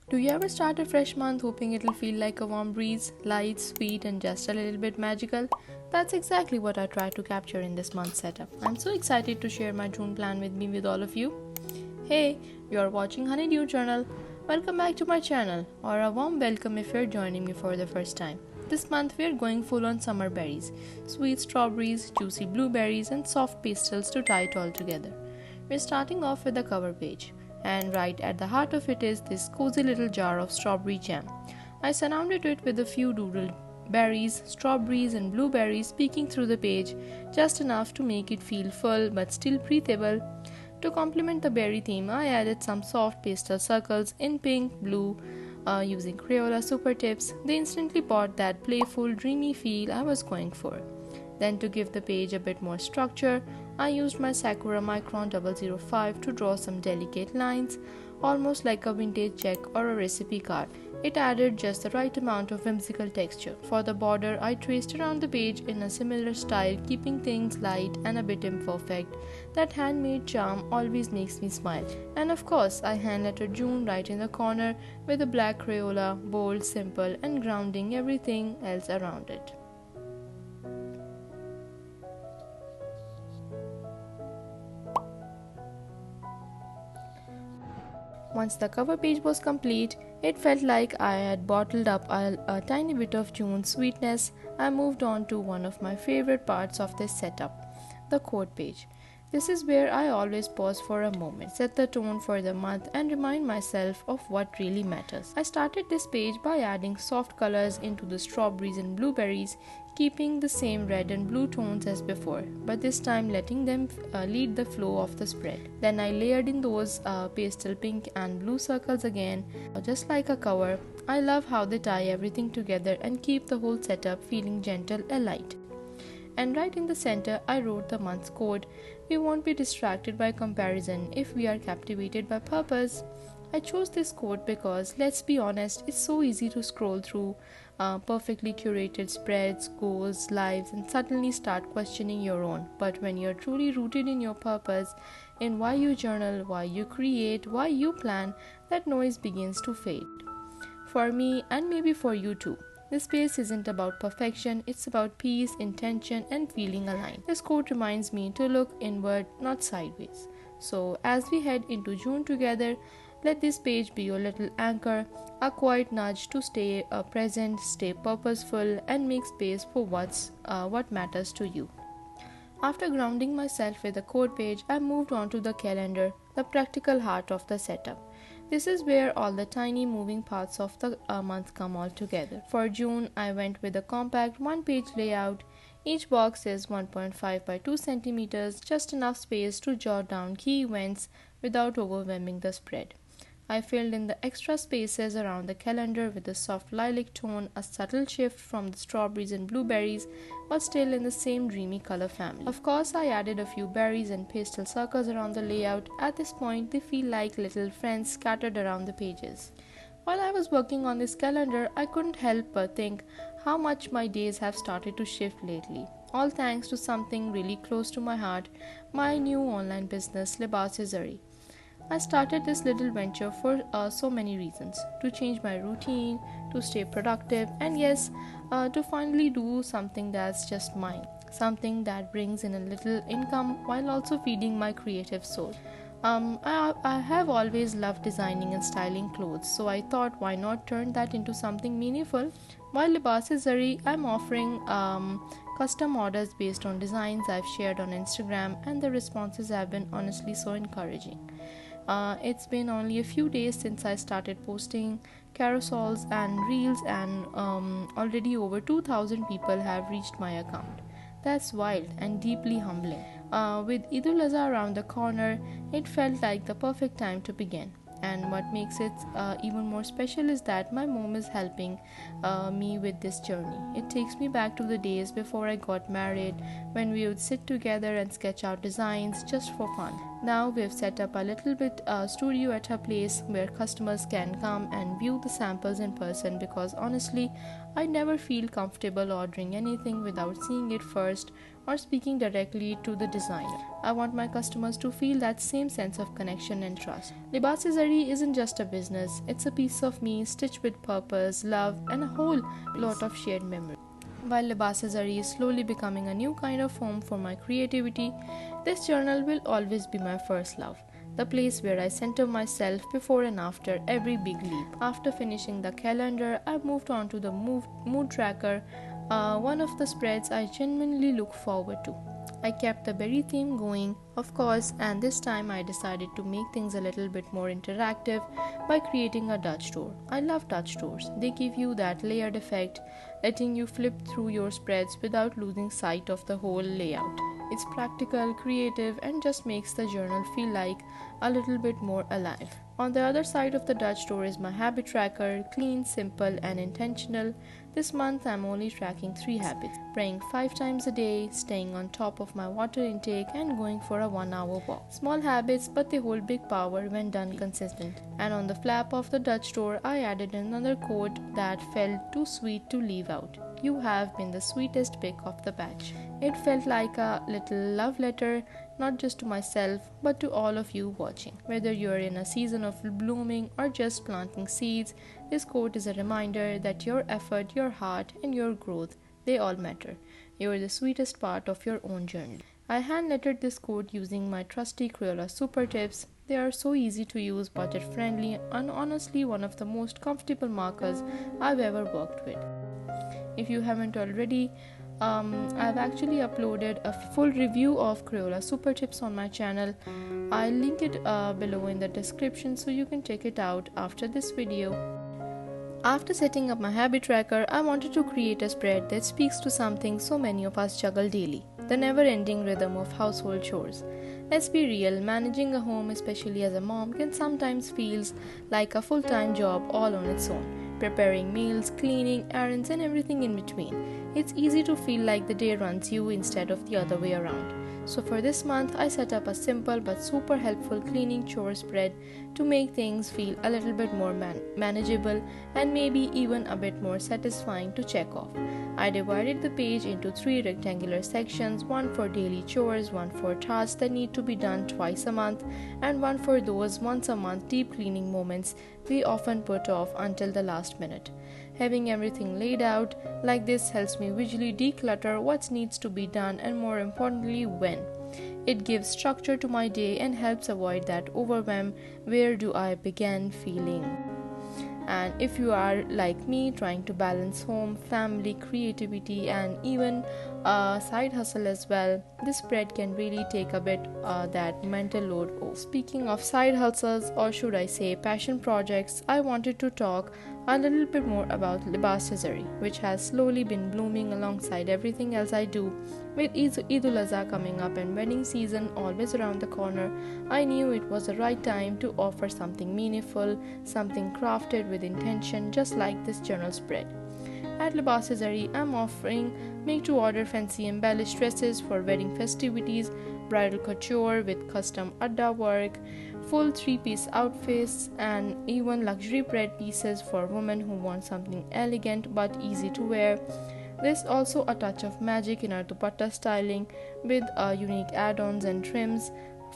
Do you ever start a fresh month hoping it'll feel like a warm breeze, light, sweet, and just a little bit magical? That's exactly what I try to capture in this month's setup. I'm so excited to share my June plan with me with all of you. Hey, you're watching Honeydew Journal. Welcome back to my channel, or a warm welcome if you're joining me for the first time. This month we're going full on summer berries, sweet strawberries, juicy blueberries, and soft pastels to tie it all together. We're starting off with the cover page, and right at the heart of it is this cozy little jar of strawberry jam. I surrounded it with a few doodled berries, strawberries, and blueberries peeking through the page, just enough to make it feel full but still breathable. To complement the berry theme, I added some soft pastel circles in pink, blue, using Crayola Supertips. They instantly brought that playful, dreamy feel I was going for. Then, to give the page a bit more structure, I used my Sakura Micron 005 to draw some delicate lines, almost like a vintage check or a recipe card. It added just the right amount of whimsical texture. For the border, I traced around the page in a similar style, keeping things light and a bit imperfect. That handmade charm always makes me smile. And of course, I hand-lettered June right in the corner with a black Crayola, bold, simple, and grounding everything else around it. Once the cover page was complete, it felt like I had bottled up a tiny bit of June's sweetness. I moved on to one of my favorite parts of this setup, the quote page. This is where I always pause for a moment, set the tone for the month, and remind myself of what really matters. I started this page by adding soft colors into the strawberries and blueberries, keeping the same red and blue tones as before, but this time letting them lead the flow of the spread. Then I layered in those pastel pink and blue circles again, just like a cover. I love how they tie everything together and keep the whole setup feeling gentle and light. And right in the center, I wrote the month's code. We won't be distracted by comparison if we are captivated by purpose. I chose this quote because, let's be honest, it's so easy to scroll through perfectly curated spreads, goals, lives, and suddenly start questioning your own. But when you're truly rooted in your purpose, in why you journal, why you create, why you plan, that noise begins to fade. For me, and maybe for you too, this space isn't about perfection, it's about peace, intention, and feeling aligned. This quote reminds me to look inward, not sideways. So, as we head into June together, let this page be your little anchor, a quiet nudge to stay present, stay purposeful, and make space for what matters to you. After grounding myself with the quote page, I moved on to the calendar, the practical heart of the setup. This is where all the tiny moving parts of the month come all together. For June, I went with a compact one-page layout. Each box is 1.5 by 2 centimeters, just enough space to jot down key events without overwhelming the spread. I filled in the extra spaces around the calendar with a soft lilac tone, a subtle shift from the strawberries and blueberries, but still in the same dreamy color family. Of course, I added a few berries and pastel circles around the layout. At this point, they feel like little friends scattered around the pages. While I was working on this calendar, I couldn't help but think how much my days have started to shift lately. All thanks to something really close to my heart, my new online business, Libas E Zari. I started this little venture for so many reasons: to change my routine, to stay productive, and yes, to finally do something that's just mine, something that brings in a little income while also feeding my creative soul. I have always loved designing and styling clothes, so I thought, why not turn that into something meaningful? While Libas E Zari, I'm offering custom orders based on designs I've shared on Instagram, and the responses have been honestly so encouraging. It's been only a few days since I started posting carousels and reels, and already over 2,000 people have reached my account. That's wild and deeply humbling. With Eid al-Azha around the corner, it felt like the perfect time to begin. And what makes it even more special is that my mom is helping me with this journey. It takes me back to the days before I got married, when we would sit together and sketch out designs just for fun. Now we've set up a little bit studio at her place where customers can come and view the samples in person, because honestly, I never feel comfortable ordering anything without seeing it first or speaking directly to the designer. I want my customers to feel that same sense of connection and trust. Libas E Zari isn't just a business, it's a piece of me stitched with purpose, love, and a whole lot of shared memory. While Libas E Zari is slowly becoming a new kind of home for my creativity, this journal will always be my first love, the place where I center myself before and after every big leap. After finishing the calendar, I moved on to the mood tracker, one of the spreads I genuinely look forward to. I kept the berry theme going, of course, and this time I decided to make things a little bit more interactive by creating a Dutch door. I love Dutch doors. They give you that layered effect, letting you flip through your spreads without losing sight of the whole layout. It's practical, creative, and just makes the journal feel like a little bit more alive. On the other side of the Dutch door is my habit tracker, clean, simple, and intentional. This month I'm only tracking 3 habits: praying 5 times a day, staying on top of my water intake, and going for a 1-hour walk. Small habits, but they hold big power when done consistent. And on the flap of the Dutch door, I added another quote that felt too sweet to leave out. You have been the sweetest pick of the batch. It felt like a little love letter, not just to myself, but to all of you watching. Whether you're in a season of blooming or just planting seeds, this quote is a reminder that your effort, your heart, and your growth, they all matter. You're the sweetest part of your own journey. I hand-lettered this quote using my trusty Crayola Supertips. They are so easy to use, budget-friendly, and honestly one of the most comfortable markers I've ever worked with. If you haven't already, I've actually uploaded a full review of Crayola Supertips on my channel. I'll link it below in the description so you can check it out after this video. After setting up my habit tracker, I wanted to create a spread that speaks to something so many of us juggle daily: the never-ending rhythm of household chores. Let's be real, managing a home, especially as a mom, can sometimes feel like a full-time job all on its own. Preparing meals, cleaning, errands, and everything in between. It's easy to feel like the day runs you instead of the other way around. So for this month, I set up a simple but super helpful cleaning chore spread to make things feel a little bit more manageable and maybe even a bit more satisfying to check off. I divided the page into 3 rectangular sections, one for daily chores, one for tasks that need to be done twice a month, and one for those once a month deep cleaning moments we often put off until the last minute. Having everything laid out like this helps me visually declutter what needs to be done and, more importantly, when. It gives structure to my day and helps avoid that overwhelm, where do I begin feeling. And if you are like me, trying to balance home, family, creativity, and even side hustle as well, this spread can really take a bit that mental load off. Speaking of side hustles, or should I say passion projects, I wanted to talk a little bit more about Libas E Zari, which has slowly been blooming alongside everything else I do. With Eid-ul Adha coming up and wedding season always around the corner, I knew it was the right time to offer something meaningful, something crafted with intention, just like this journal spread. At Libas E Zari, I'm offering make-to-order fancy embellished dresses for wedding festivities, bridal couture with custom adda work, full 3-piece outfits, and even luxury bread pieces for women who want something elegant but easy to wear. There's also a touch of magic in our dupatta styling with unique add-ons and trims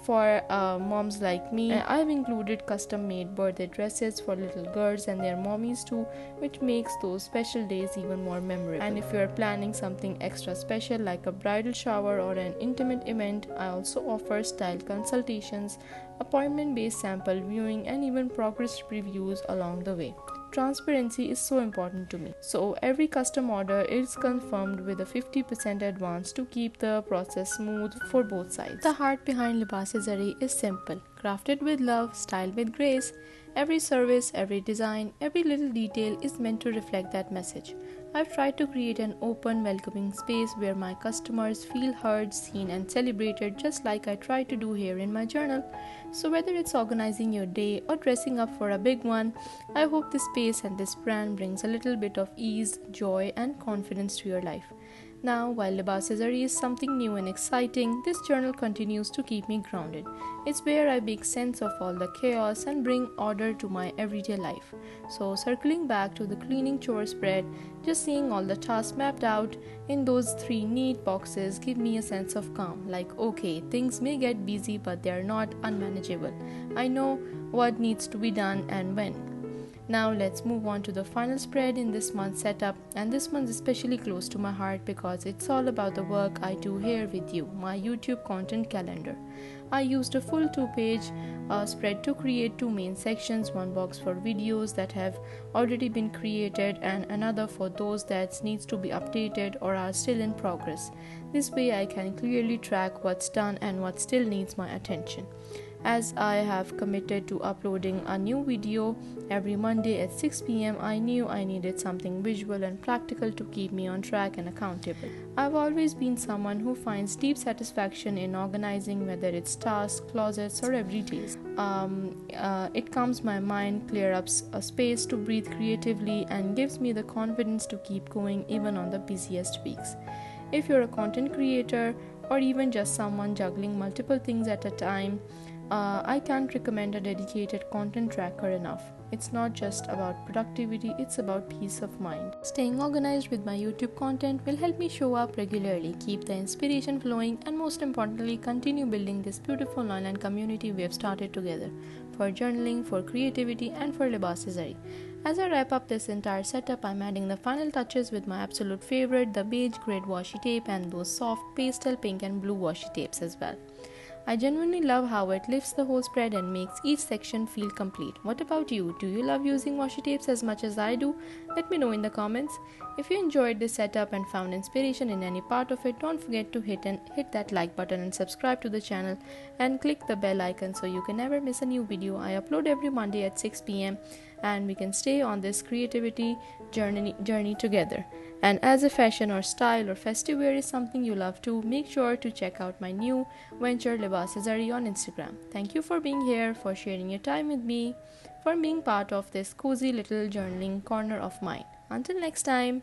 for moms like me. I've included custom-made birthday dresses for little girls and their mommies too, which makes those special days even more memorable. And if you're planning something extra special like a bridal shower or an intimate event, I also offer style consultations, appointment-based sample viewing, and even progress reviews along the way. Transparency is so important to me, so every custom order is confirmed with a 50% advance to keep the process smooth for both sides. The heart behind Libas E Zari is simple: crafted with love, styled with grace. Every service, every design, every little detail is meant to reflect that message. I've tried to create an open, welcoming space where my customers feel heard, seen, and celebrated, just like I try to do here in my journal. So whether it's organizing your day or dressing up for a big one, I hope this space and this brand brings a little bit of ease, joy, and confidence to your life. Now, while Libas E Zari is something new and exciting, this journal continues to keep me grounded. It's where I make sense of all the chaos and bring order to my everyday life. So, circling back to the cleaning chore spread, just seeing all the tasks mapped out in those 3 neat boxes give me a sense of calm. Like, okay, things may get busy, but they are not unmanageable. I know what needs to be done and when. Now let's move on to the final spread in this month's setup, and this one's especially close to my heart because it's all about the work I do here with you, my YouTube content calendar. I used a full 2-page spread to create 2 main sections, one box for videos that have already been created and another for those that needs to be updated or are still in progress. This way I can clearly track what's done and what still needs my attention. As I have committed to uploading a new video every Monday at 6 pm, I knew I needed something visual and practical to keep me on track and accountable. I've always been someone who finds deep satisfaction in organizing, whether it's tasks, closets, or everydays. It calms my mind, clears up a space to breathe creatively, and gives me the confidence to keep going even on the busiest weeks. If you're a content creator or even just someone juggling multiple things at a time, I can't recommend a dedicated content tracker enough. It's not just about productivity, it's about peace of mind. Staying organized with my YouTube content will help me show up regularly, keep the inspiration flowing, and most importantly, continue building this beautiful online community we have started together for journaling, for creativity, and for Libas E Zari. As I wrap up this entire setup, I'm adding the final touches with my absolute favorite, the beige grade washi tape, and those soft pastel pink and blue washi tapes as well. I genuinely love how it lifts the whole spread and makes each section feel complete. What about you? Do you love using washi tapes as much as I do? Let me know in the comments. If you enjoyed this setup and found inspiration in any part of it, don't forget to hit that like button and subscribe to the channel and click the bell icon so you can never miss a new video. I upload every Monday at 6 pm and we can stay on this creativity journey together. And as a fashion or style or festive wear is something you love too, make sure to check out my new venture Libas E Zari on Instagram. Thank you for being here, for sharing your time with me, for being part of this cozy little journaling corner of mine. Until next time.